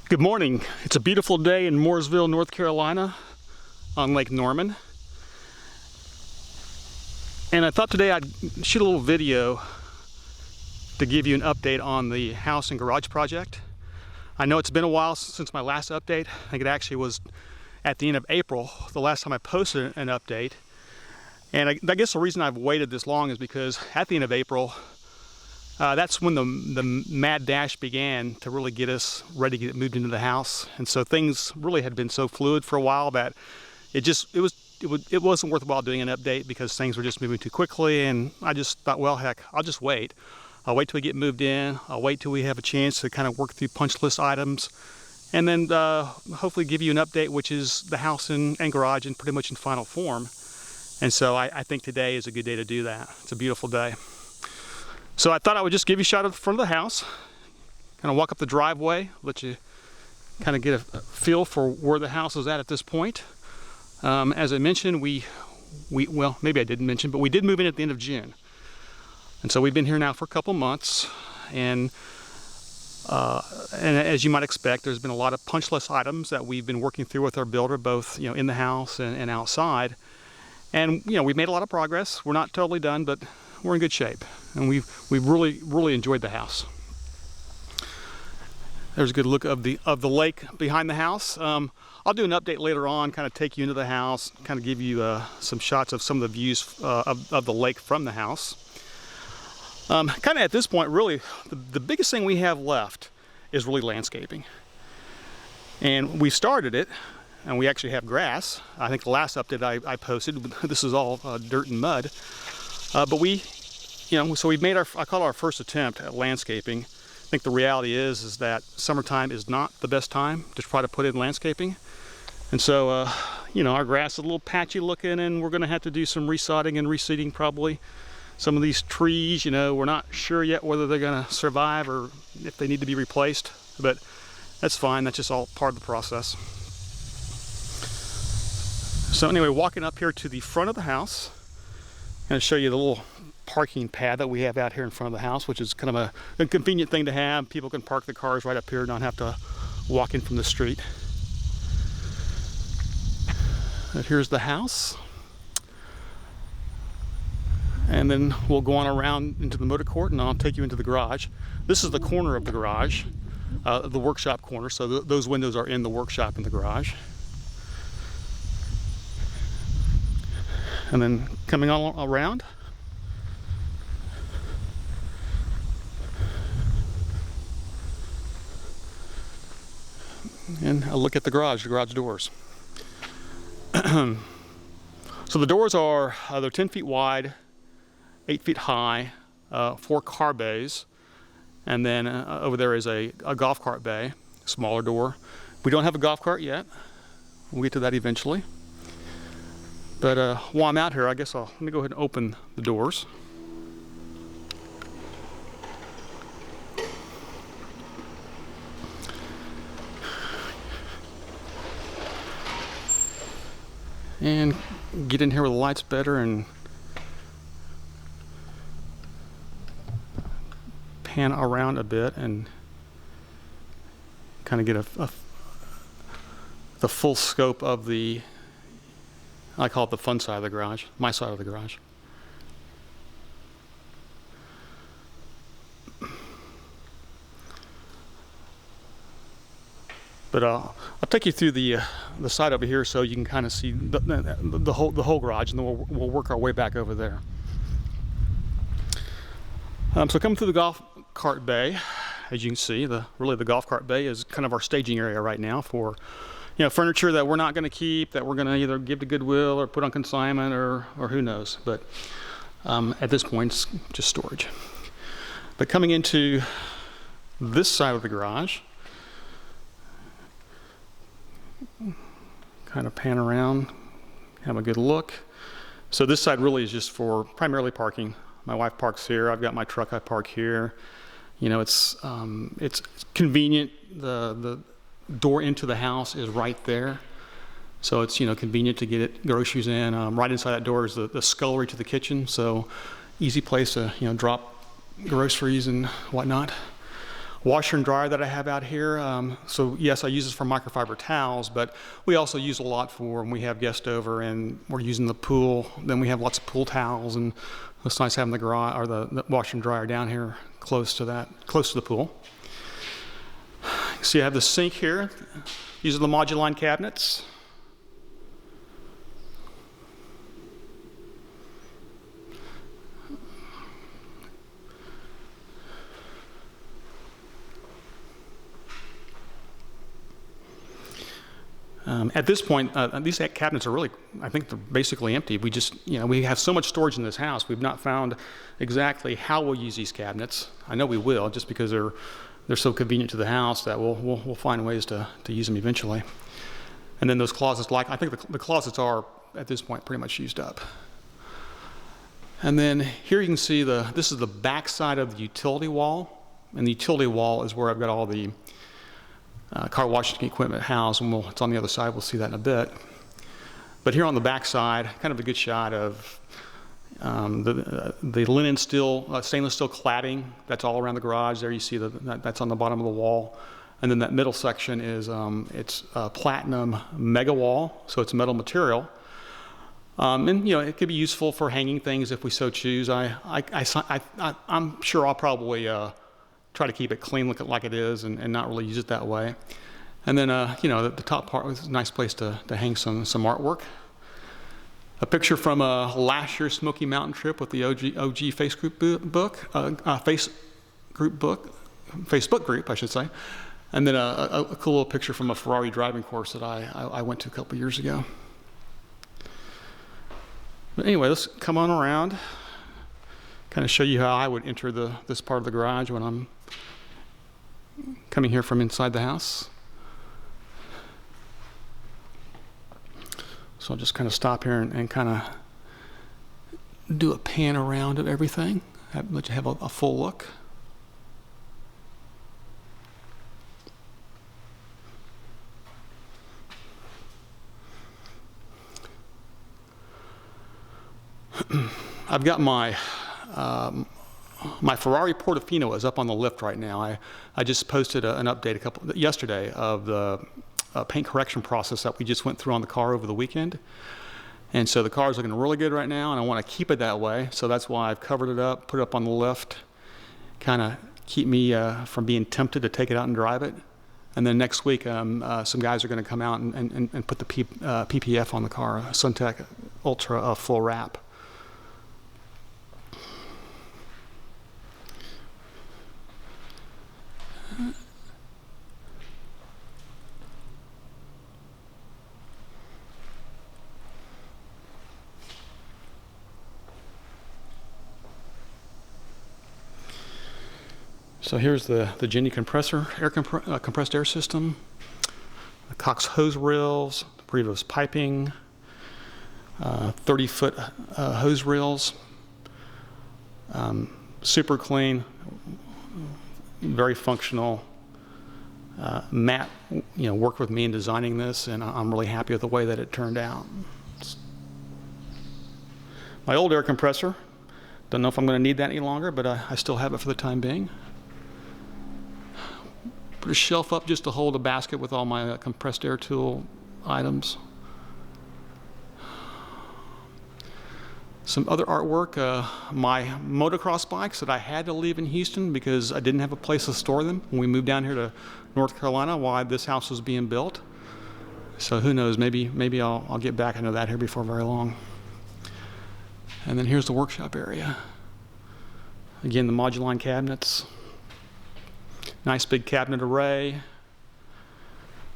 Good morning. It's a beautiful day in Mooresville, North Carolina on Lake Norman. And I thought today I'd shoot a little video to give you an update on the house and garage project. I know it's been a while since my last update. I think it actually was at the end of April, the last time I posted an update. And I guess the reason I've waited this long is because at the end of April, that's when the mad dash began to really get us ready to get moved into the house. And so things really had been so fluid for a while that it wasn't worthwhile doing an update because things were just moving too quickly. And I just thought, well, heck, I'll just wait. I'll wait till we get moved in. I'll wait till we have a chance to kind of work through punch list items, and then hopefully give you an update, which is the house and garage and pretty much in final form. And so I think today is a good day to do that. It's a beautiful day. So I thought I would just give you a shot of the front of the house, kind of walk up the driveway, let you kind of get a feel for where the house is at this point. As I mentioned, well, maybe I didn't mention, but we did move in at the end of June. And so we've been here now for a couple months, and as you might expect, there's been a lot of punch list items that we've been working through with our builder, both in the house and outside. And we've made a lot of progress. We're not totally done, but we're in good shape, and we've really enjoyed the house. There's a good look of the lake behind the house. I'll do an update later on, kind of take you into the house, kind of give you some shots of some of the views of the lake from the house. Kind of at this point, really, the biggest thing we have left is really landscaping. And we started it, and we actually have grass. I think the last update I posted, this is all dirt and mud. But so we've made I call it our first attempt at landscaping. I think the reality is that summertime is not the best time to try to put in landscaping. And so, our grass is a little patchy looking, and we're gonna have to do some resodding and reseeding probably. Some of these trees, we're not sure yet whether they're gonna survive or if they need to be replaced, but that's fine. That's just all part of the process. So anyway, walking up here to the front of the house, I'm going to show you the little parking pad that we have out here in front of the house, which is kind of a convenient thing to have. People can park the cars right up here, not have to walk in from the street. And here's the house. And then we'll go on around into the motor court, and I'll take you into the garage. This is the corner of the garage, the workshop corner, so those windows are in the workshop in the garage. And then coming all around, and a look at the garage doors. So the doors are, they're 10 feet wide, 8 feet high, 4 car bays, and then over there is a golf cart bay, smaller door. We don't have a golf cart yet. We'll get to that eventually. But while I'm out here, I guess let me go ahead and open the doors. And get in here where the light's better and pan around a bit and kind of get the full scope of I call it the fun side of the garage, my side of the garage. But I'll take you through the side over here so you can kind of see the whole garage, and then we'll work our way back over there. So coming through the golf cart bay, as you can see, really the golf cart bay is kind of our staging area right now for furniture that we're not going to keep, that we're going to either give to Goodwill or put on consignment or who knows. But at this point, it's just storage. But coming into this side of the garage, kind of pan around, have a good look. So this side really is just for primarily parking. My wife parks here. I've got my truck. I park here. It's convenient. The door into the house is right there, so it's convenient to get groceries in. Right inside that door is the scullery to the kitchen, so easy place to drop groceries and whatnot. washer and dryer that I have out here. So yes, I use this for microfiber towels, but we also use a lot for when we have guests over and we're using the pool. Then we have lots of pool towels, and it's nice having the garage or the washer and dryer down here close to the pool. See, I have the sink here. These are the moduline cabinets. At this point, these cabinets are really, I think they're basically empty. We just, we have so much storage in this house. We've not found exactly how we'll use these cabinets. I know we will, just because they're so convenient to the house that we'll find ways to use them eventually. And then those closets, I think the closets are at this point pretty much used up. And then here you can see this is the back side of the utility wall, and the utility wall is where I've got all the car washing equipment housed, and it's on the other side. We'll see that in a bit. But here on the back side, kind of a good shot of the linen stainless steel cladding that's all around the garage. There you see that's on the bottom of the wall. And then that middle section is it's platinum mega wall, so it's metal material. And it could be useful for hanging things if we so choose. I'm sure I'll probably try to keep it clean, look like it is, and not really use it that way. And then the top part was a nice place to hang some artwork. A picture from last year's Smoky Mountain trip with the OG Facebook group, I should say. And then a cool little picture from a Ferrari driving course that I went to a couple years ago. But anyway, let's come on around, kind of show you how I would enter this part of the garage when I'm coming here from inside the house. So I'll just kind of stop here and kind of do a pan around of everything, let you have a full look. I've got my Ferrari Portofino is up on the lift right now. I just posted an update yesterday of the paint correction process that we just went through on the car over the weekend. And so the car is looking really good right now, and I want to keep it that way. So that's why I've covered it up, put it up on the lift, kind of keep me from being tempted to take it out and drive it. And then next week, some guys are going to come out and put the PPF on the car, Suntech Ultra full wrap. So here's the Jenny compressor, compressed air system, the Cox hose reels, the Prevost piping, 30-foot hose reels, super clean, very functional. Matt, worked with me in designing this, and I'm really happy with the way that it turned out. My old air compressor, don't know if I'm going to need that any longer, but I still have it for the time being. Put a shelf up just to hold a basket with all my compressed air tool items. Some other artwork, my motocross bikes that I had to leave in Houston because I didn't have a place to store them when we moved down here to North Carolina while this house was being built. So who knows, maybe I'll get back into that here before very long. And then here's the workshop area. Again, the moduline cabinets. Nice big cabinet array.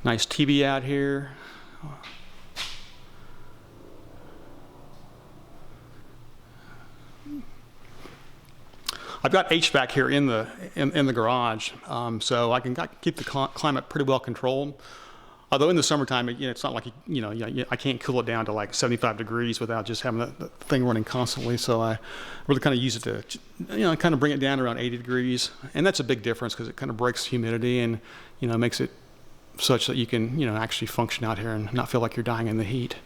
Nice TV out here. I've got HVAC here in the garage, so I can keep the climate pretty well controlled. Although in the summertime, it's not like I can't cool it down to like 75 degrees without just having the thing running constantly. So I really kind of use it to, kind of bring it down around 80 degrees, and that's a big difference because it kind of breaks humidity and makes it such that you can actually function out here and not feel like you're dying in the heat.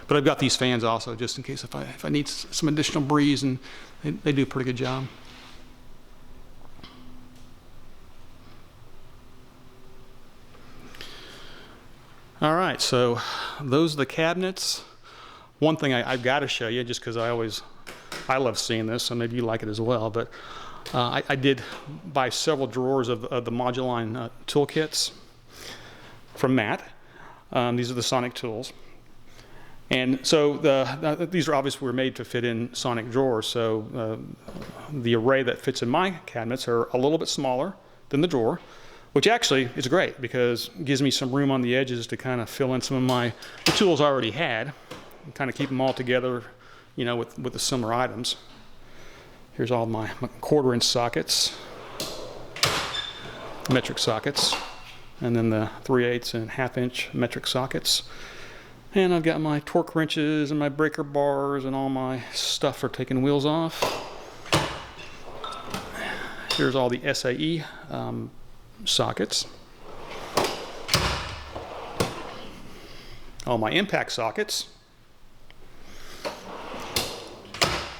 But I've got these fans also just in case if I need some additional breeze, and they do a pretty good job. All right, so those are the cabinets. One thing I've got to show you, just because I love seeing this, so maybe you like it as well, but I did buy several drawers of the Moduline toolkits from Matt. These are the Sonic tools. And so these are obviously were made to fit in Sonic drawers, so the array that fits in my cabinets are a little bit smaller than the drawer, which actually is great because it gives me some room on the edges to kind of fill in some of the tools I already had and kind of keep them all together, you know, with the similar items. Here's all my 1/4 inch sockets, metric sockets, and then the 3/8 and 1/2 inch metric sockets. And I've got my torque wrenches and my breaker bars and all my stuff for taking wheels off. Here's all the SAE sockets. All my impact sockets.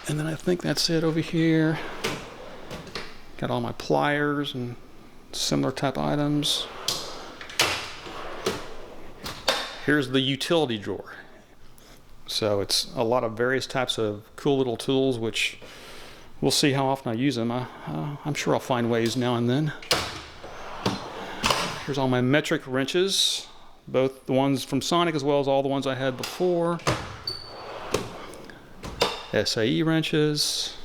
And then I think that's it over here. Got all my pliers and similar type items. Here's the utility drawer. So it's a lot of various types of cool little tools, which we'll see how often I use them. I'm sure I'll find ways now and then. Here's all my metric wrenches, both the ones from Sonic as well as all the ones I had before. SAE wrenches.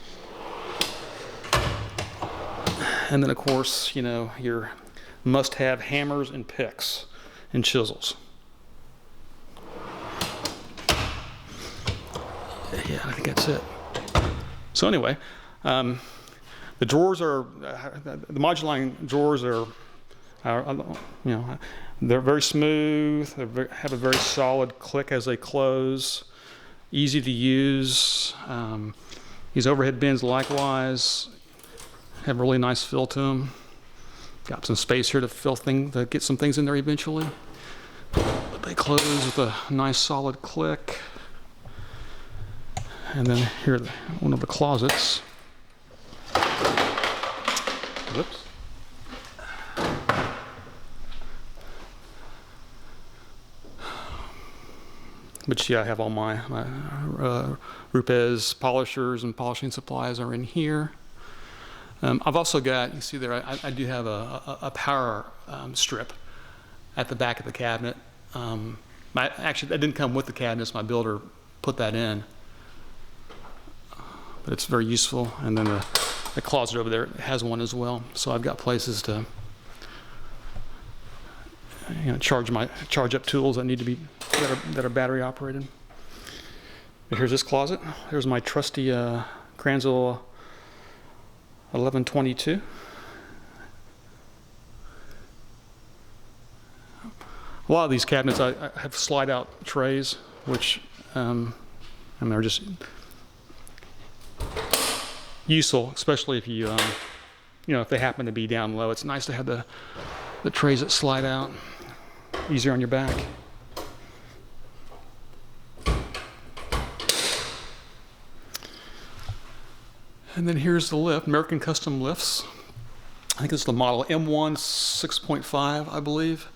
And then of course, you know, your must-have hammers and picks and chisels. Yeah, I think that's it. So anyway, the drawers are, the Moduline drawers are, you know, they're very smooth, have a very solid click as they close, easy to use. These overhead bins likewise have a really nice fill to them. Got some space here to get some things in there eventually. But they close with a nice solid click. And then here, one of the closets. Whoops. But yeah, I have all my Rupes polishers and polishing supplies are in here. I've also got, you see there, I do have a power strip at the back of the cabinet. Actually, that didn't come with the cabinets. My builder put that in. But it's very useful. And then the closet over there has one as well. So I've got places to charge up tools that need to be that are battery operated. But here's this closet. Here's my trusty Kranzel 1122. A lot of these cabinets I have slide out trays, which and they're just useful, especially if you if they happen to be down low. It's nice to have the trays that slide out, easier on your back. And then here's the lift, American Custom Lifts. I think it's the model M1 6.5, I believe.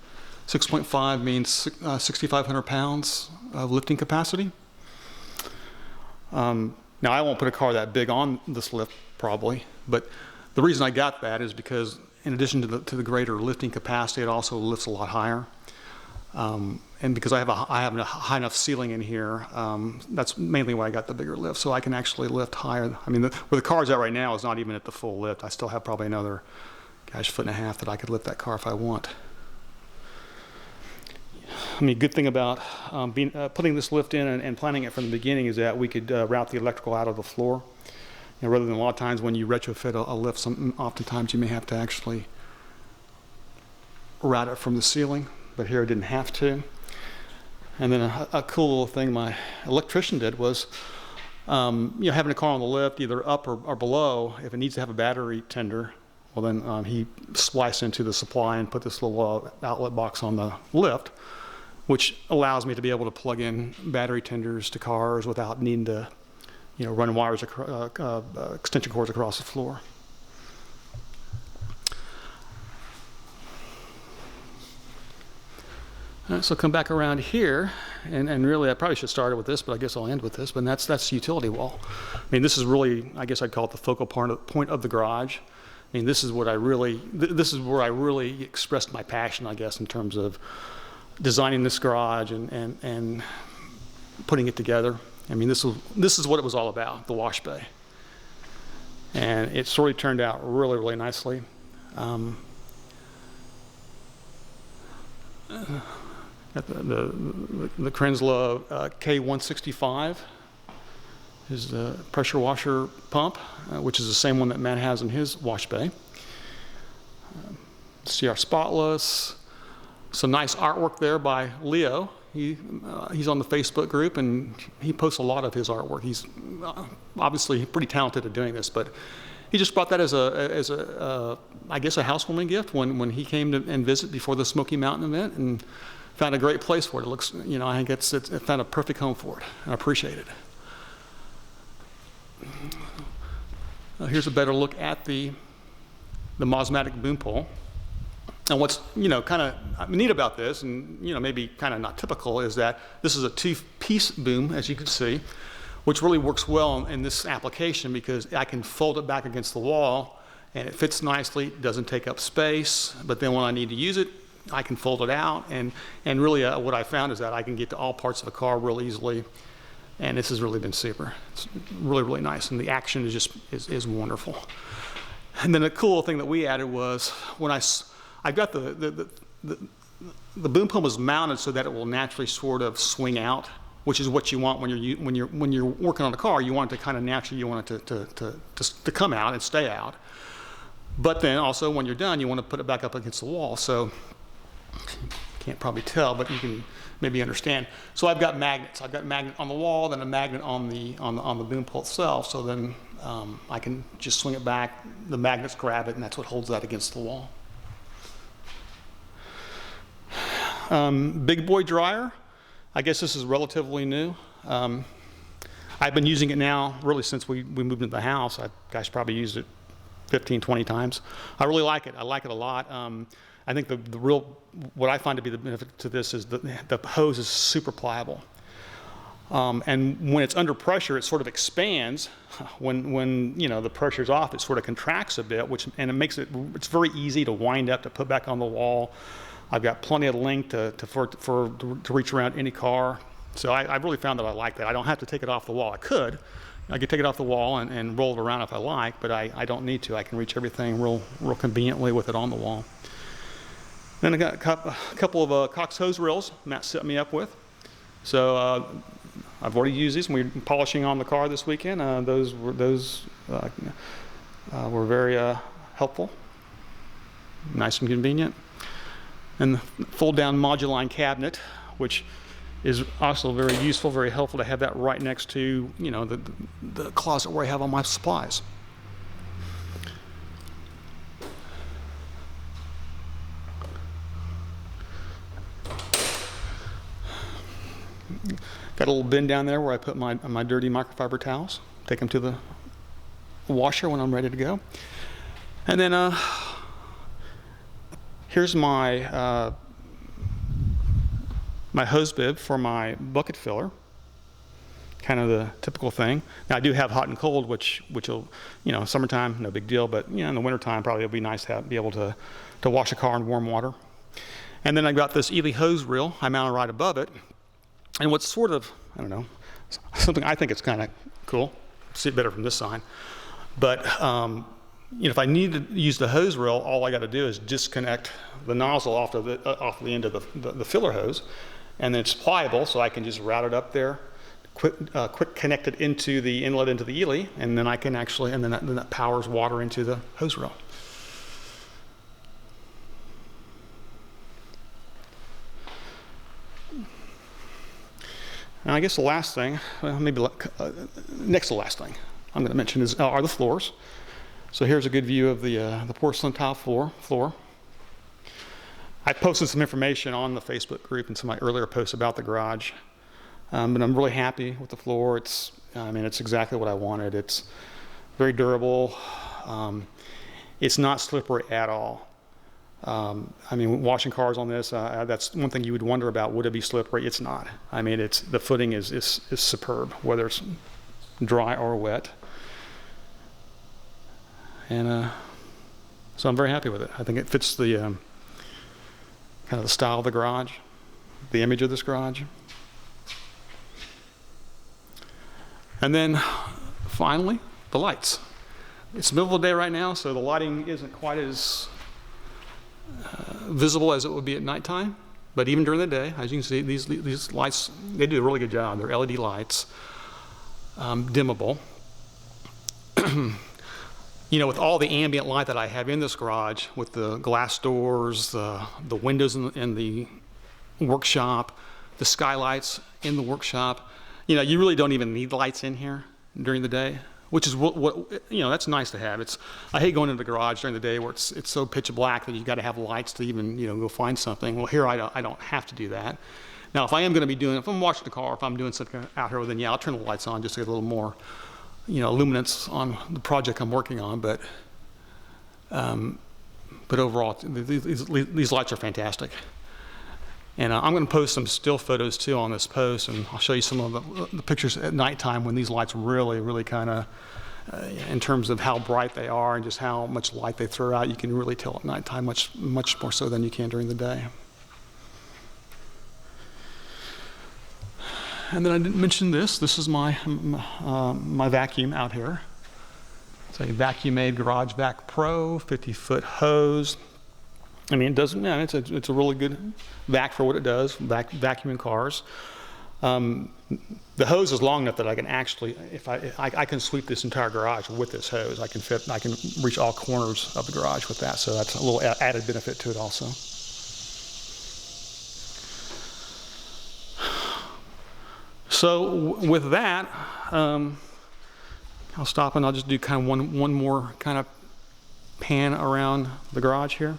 6.5 means 6,500 pounds of lifting capacity. Now I won't put a car that big on this lift probably, but the reason I got that is because in addition to the greater lifting capacity, it also lifts a lot higher. And because I have a high enough ceiling in here, that's mainly why I got the bigger lift, so I can actually lift higher. I mean, where the car's at right now is not even at the full lift. I still have probably another, gosh, 1.5 feet that I could lift that car if I want. I mean, good thing about putting this lift in and planning it from the beginning is that we could route the electrical out of the floor. You know, rather than a lot of times when you retrofit a lift, oftentimes you may have to actually route it from the ceiling, but here I didn't have to. And then a cool little thing my electrician did was, having a car on the lift, either up or below, if it needs to have a battery tender, well then he spliced into the supply and put this little outlet box on the lift, which allows me to be able to plug in battery tenders to cars without needing to, run wires, extension cords across the floor. So come back around here, and really I probably should start with this, but I guess I'll end with this. But that's the utility wall. I mean, this is really, I guess I'd call it the focal point of the garage. I mean, this is what this is where I really expressed my passion, I guess, in terms of designing this garage and putting it together. I mean, this is what it was all about, the wash bay. And it sort of turned out really, really nicely. The Krensla K165 is the pressure washer pump, which is the same one that Matt has in his wash bay. See our spotless. Some nice artwork there by Leo. He's on the Facebook group and he posts a lot of his artwork. He's obviously pretty talented at doing this, but he just brought that as I guess a housewarming gift when he came to and visit before the Smoky Mountain event, and found a great place for it. It looks, I think it found a perfect home for it. I appreciate it. Here's a better look at the Mooresville boom pole. And what's kind of neat about this, and maybe kind of not typical, is that this is a two-piece boom, as you can see, which really works well in this application because I can fold it back against the wall and it fits nicely, doesn't take up space, but then when I need to use it, I can fold it out, and really what I found is that I can get to all parts of the car real easily, and this has really been super. It's really, really nice, and the action is just wonderful. And then a cool thing that we added was when I got the boom pole was mounted so that it will naturally sort of swing out, which is what you want when you're working on a car. You want it to kind of naturally, you want it to come out and stay out. But then also when you're done, you want to put it back up against the wall. So can't probably tell, but you can maybe understand. So I've got magnets. I've got a magnet on the wall, then a magnet on the boom pole itself. So then I can just swing it back. The magnets grab it, and that's what holds that against the wall. Big boy dryer. I guess this is relatively new. I've been using it now really since we moved into the house. I've probably used it 15, 20 times. I really like it. I like it a lot. I think what I find to be the benefit to this is the hose is super pliable. And when it's under pressure, it sort of expands. When the pressure's off, it sort of contracts a bit, and it makes it's very easy to wind up, to put back on the wall. I've got plenty of length to reach around any car. So I really found that I like that. I don't have to take it off the wall. I could take it off the wall and roll it around if I like, but I don't need to. I can reach everything real conveniently with it on the wall. Then I got a couple of Cox hose reels Matt set me up with. So I've already used these when we were polishing on the car this weekend. Those were very helpful, nice and convenient. And the fold-down moduline cabinet, which is also very useful, very helpful to have that right next to the closet where I have all my supplies. Got a little bin down there where I put my dirty microfiber towels. Take them to the washer when I'm ready to go. And then here's my my hose bib for my bucket filler. Kind of the typical thing. Now I do have hot and cold, which will, summertime, no big deal, but in the wintertime probably it'll be nice to be able to wash a car in warm water. And then I got this Ely hose reel I mounted right above it. And what's sort of, I don't know, something I think it's kind of cool, see it better from this side, but if I need to use the hose reel, all I got to do is disconnect the nozzle off the end of the filler hose, and then it's pliable, so I can just route it up there, quick connect it into the inlet into the Ely, and then I can actually, and then that powers water into the hose reel. And I guess the last thing, well, maybe next to the last thing I'm going to mention are the floors. So here's a good view of the porcelain tile floor. I posted some information on the Facebook group and some of my earlier posts about the garage, but I'm really happy with the floor. It's exactly what I wanted. It's very durable. It's not slippery at all. I mean, washing cars on this, that's one thing you would wonder about. Would it be slippery? It's not. I mean, the footing is superb, whether it's dry or wet. And so I'm very happy with it. I think it fits the kind of the style of the garage, the image of this garage. And then finally, the lights. It's the middle of the day right now, so the lighting isn't quite as visible as it would be at nighttime. But even during the day, as you can see, these lights, they do a really good job. They're LED lights, dimmable. You know, with all the ambient light that I have in this garage, with the glass doors, the windows in the workshop, the skylights in the workshop, you know, you really don't even need lights in here during the day, which is what you know, that's nice to have. I hate going into the garage during the day where it's so pitch black that you got to have lights to even, you know, go find something. Well, here I don't have to do that. Now, if I am going to be if I'm washing the car, if I'm doing something out here, then yeah, I'll turn the lights on just to get a little more, you know, luminance on the project I'm working on. But overall, these lights are fantastic. And I'm going to post some still photos too on this post, and I'll show you some of the pictures at nighttime when these lights really kind of, in terms of how bright they are and just how much light they throw out, you can really tell at nighttime much more so than you can during the day. And then I didn't mention this. This is my vacuum out here. It's a Vacuum-Aid Garage Vac Pro 50-foot hose. I mean, it doesn't. Yeah, it's a really good vac for what it does. Vacuuming cars. The hose is long enough that I can actually, if I can sweep this entire garage with this hose. I can reach all corners of the garage with that. So that's a little added benefit to it also. So with that, I'll stop and I'll just do kind of one more kind of pan around the garage here.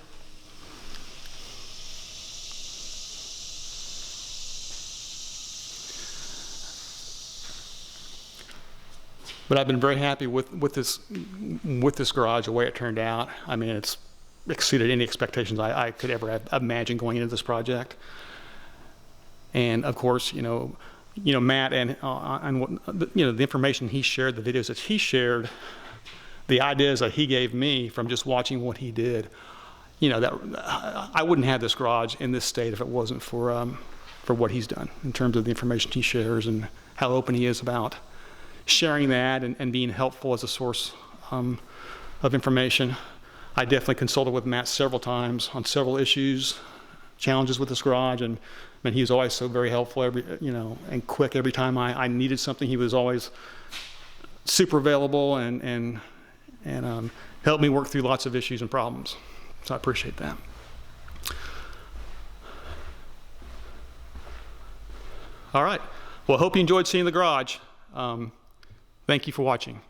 But I've been very happy with this garage, the way it turned out. I mean, it's exceeded any expectations I could ever have imagined going into this project. And of course, you know, Matt and what, you know, the information he shared, the videos that he shared, the ideas that he gave me from just watching what he did. You know, that I wouldn't have this garage in this state if it wasn't for what he's done in terms of the information he shares and how open he is about sharing that and being helpful as a source of information. I definitely consulted with Matt several times on several issues, challenges with this garage, and I mean, he was always so very helpful, and quick every time I needed something. He was always super available and helped me work through lots of issues and problems. So I appreciate that. All right. Well, I hope you enjoyed seeing the garage. Thank you for watching.